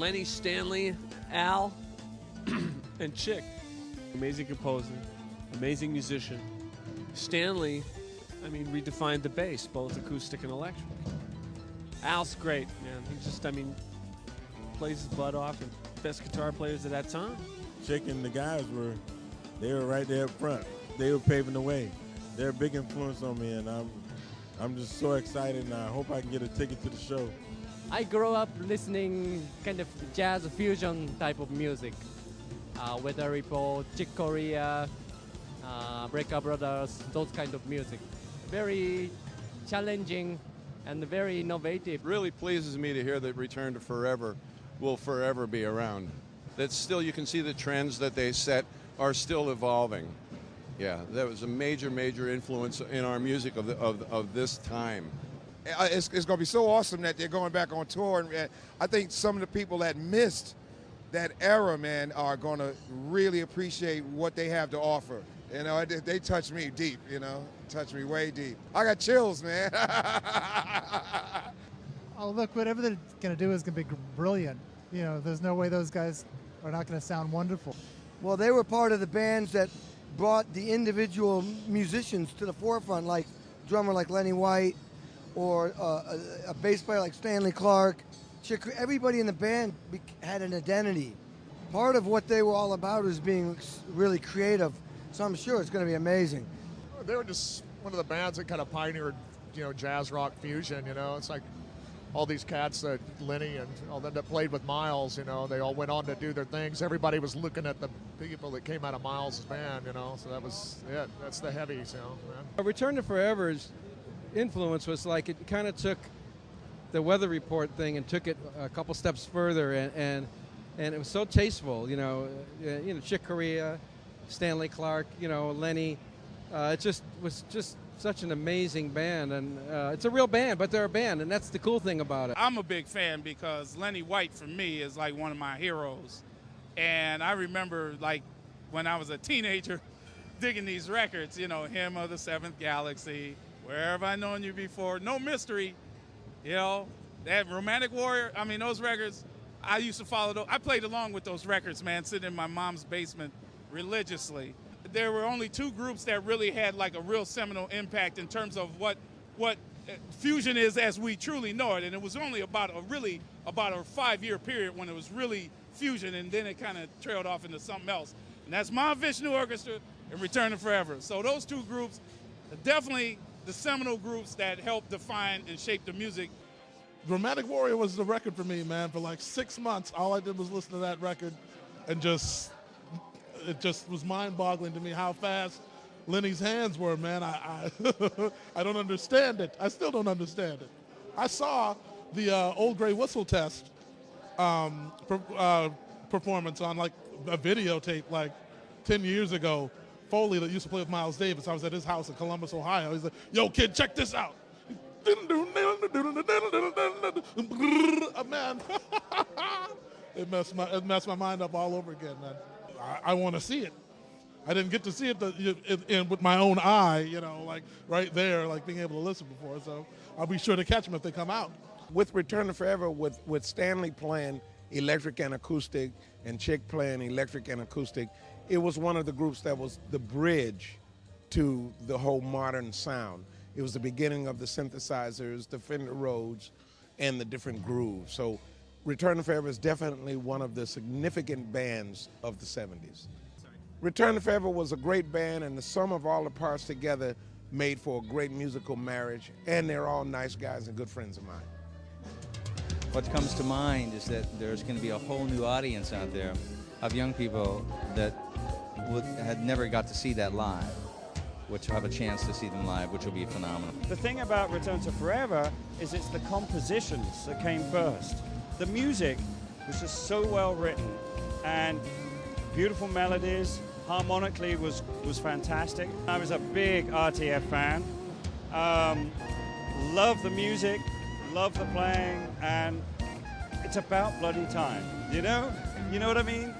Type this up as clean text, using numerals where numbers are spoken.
Lenny, Stanley, Al, and Chick. Amazing composer, amazing musician. Stanley, I mean, redefined the bass, both acoustic and electric. Al's great, man. He just, I mean, plays his butt off, and best guitar players of that time. Chick and the guys they were right there up front. They were paving the way. They're a big influence on me, and I'm just so excited, and I hope I can get a ticket to the show. I grew up listening kind of jazz fusion type of music. Weather Report, Chick Corea, Breaker Brothers, those kind of music. Very challenging and very innovative. Really pleases me to hear that Return to Forever will forever be around. That still, you can see the trends that they set are still evolving. Yeah, that was a major, major influence in our music of this time. It's going to be so awesome that they're going back on tour. And I think some of the people that missed that era, man, are going to really appreciate what they have to offer. You know, they touched me deep, you know, touched me way deep. I got chills, man. Oh, look, whatever they're going to do is going to be brilliant. You know, there's no way those guys are not going to sound wonderful. Well, they were part of the bands that brought the individual musicians to the forefront, like drummer like Lenny White, or a bass player like Stanley Clark. Everybody in the band had an identity. Part of what they were all about was being really creative, so I'm sure it's going to be amazing. They were just one of the bands that kind of pioneered, you know, jazz rock fusion. You know, it's like all these cats that Lenny and all them that played with Miles. You know, they all went on to do their things. Everybody was looking at the people that came out of Miles' band. You know, so that was it. That's the heavies. You know, man. Return to Forever's influence was like it kind of took the Weather Report thing and took it a couple steps further, and it was so tasteful. You know, Chick Corea, Stanley Clark, you know, Lenny. It just was just such an amazing band, and it's a real band, but they're a band, and that's the cool thing about it. I'm a big fan because Lenny White, for me, is like one of my heroes. And I remember, like, when I was a teenager digging these records, you know, Hymn of the Seventh Galaxy, Where Have I Known You Before, No Mystery, you know, that Romantic Warrior. I mean, those records, I used to follow those. I played along with those records, man, sitting in my mom's basement religiously. There were only two groups that really had like a real seminal impact in terms of what fusion is as we truly know it, and it was only about a 5-year period when it was really fusion, and then it kind of trailed off into something else. And that's Mahavishnu Orchestra and Return to Forever. So those two groups are definitely the seminal groups that helped define and shape the music. Romantic Warrior was the record for me, man. For like 6 months, all I did was listen to that record, and it just was mind-boggling to me how fast Lenny's hands were, man. I I don't understand it. I still don't understand it. I saw the Old Grey Whistle Test performance on like a videotape like 10 years ago. Foley, that used to play with Miles Davis, I was at his house in Columbus, Ohio. He's like, "Yo, kid, check this out." Man, it messed my mind up all over again, man. I want to see it. I didn't get to see it with my own eye, you know, like right there, like being able to listen before. So I'll be sure to catch them if they come out. With Return to Forever, with Stanley playing electric and acoustic and Chick playing electric and acoustic, it was one of the groups that was the bridge to the whole modern sound. It was the beginning of the synthesizers, the Fender Rhodes, and the different grooves. So Return to Forever is definitely one of the significant bands of the 70s. Return to Forever was a great band, and the sum of all the parts together made for a great musical marriage, and they're all nice guys and good friends of mine. What comes to mind is that there's going to be a whole new audience out there of young people that had never got to see that live, which will have a chance to see them live, which will be phenomenal. The thing about Return to Forever is it's the compositions that came first. The music was just so well written, and beautiful melodies, harmonically was fantastic. I was a big RTF fan. Love the music, love the playing, and it's about bloody time, you know? You know what I mean?